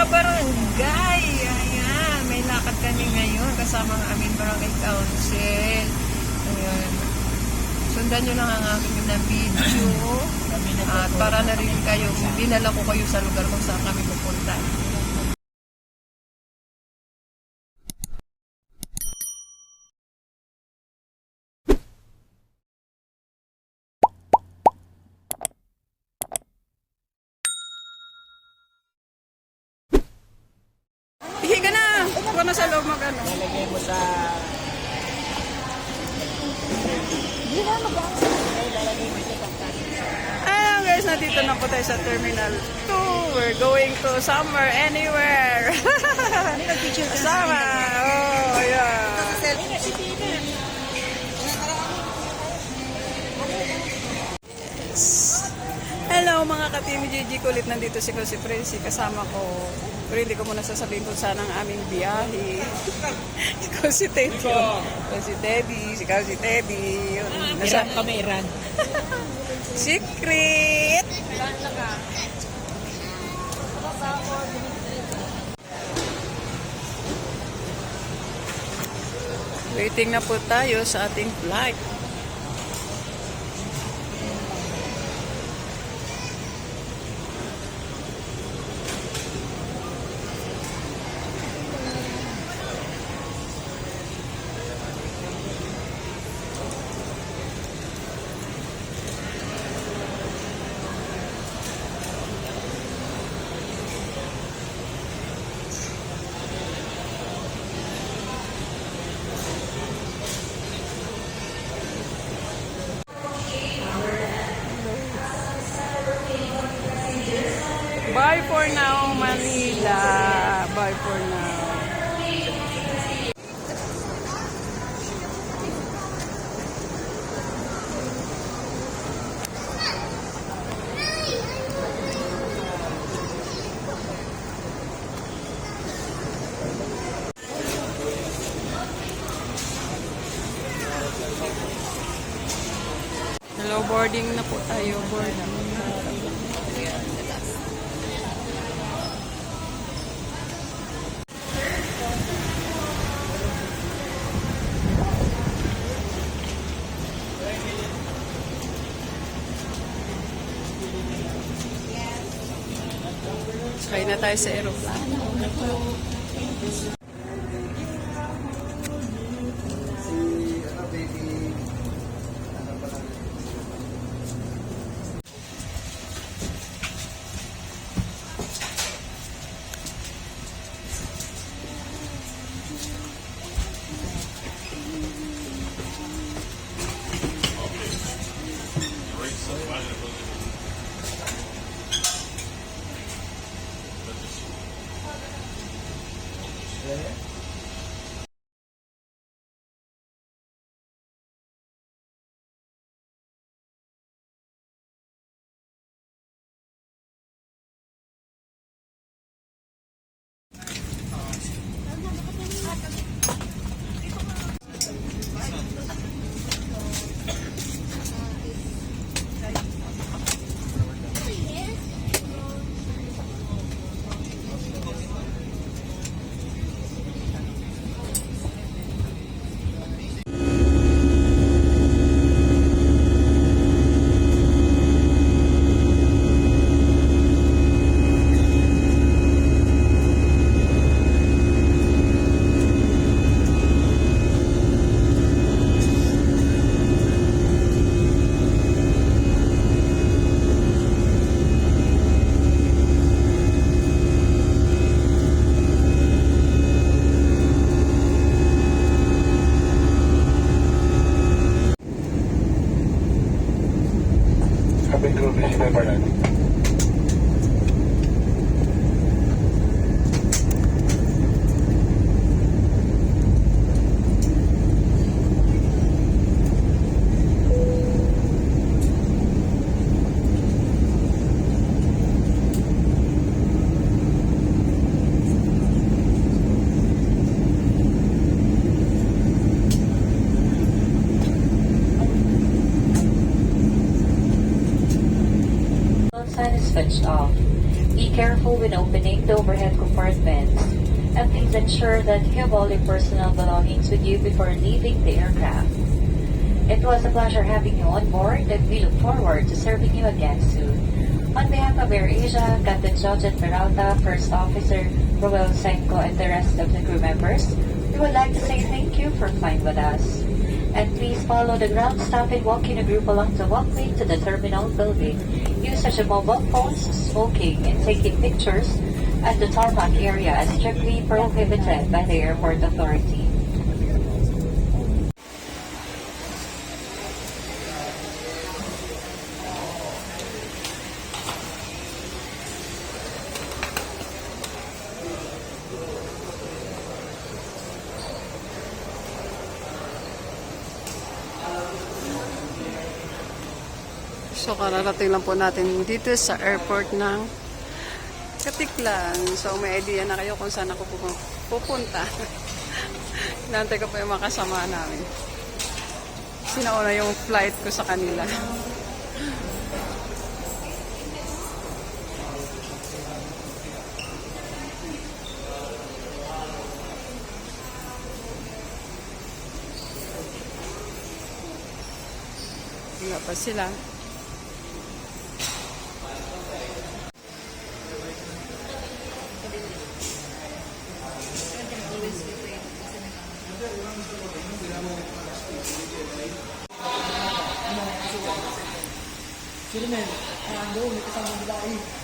kabarangay, ayan, may lakad kami ngayon kasama ang aming barangay council. Ayan. Sundan nyo lang ang aking na video at para na rin kayo, dinala ko kayo sa lugar kung saan kami pupunta. Higa na! Huwag na sa loob mag-ano. Nalagay mo sa... Ayan guys, nandito na po tayo sa Terminal 2. We're going to somewhere, anywhere. Kasama. Oh, yeah. Hello mga ka-Team GG Kulit. Nandito si Presi kasama ko. Pero hindi ko muna sasabihin kung saan ang aming biyahe. Ikaw si Teddy. Ikaw si Teddy. Ikaw si Teddy. Iran kami, Iran. Secret! Waiting na po tayo sa ating flight. Bye for now, Manila. Bye for now. Hello, boarding na po tayo. Boarding. Sakay na tayo sa aeroplano. Sign is switched off. careful when opening the overhead compartments, and please ensure that you have all your personal belongings with you before leaving the aircraft. It was a pleasure having you on board, and we look forward to serving you again soon. On behalf of AirAsia, Captain Jojet Peralta, First Officer Roel Senko, and the rest of the crew members, we would like to say thank you for flying with us. And please follow the ground staff in walking a group along the walkway to the terminal building. Usage of mobile phones, smoking, and taking pictures at the tarmac area is strictly prohibited by the airport authority. So, kararating lang po natin dito sa airport ng Katiklan. So, may idea na kayo kung saan ako pupunta. Hinantay ko po yung mga kasama namin. Sinauna yung flight ko sa kanila. Wala pa sila. Sino men? Doon, may kasamang babae.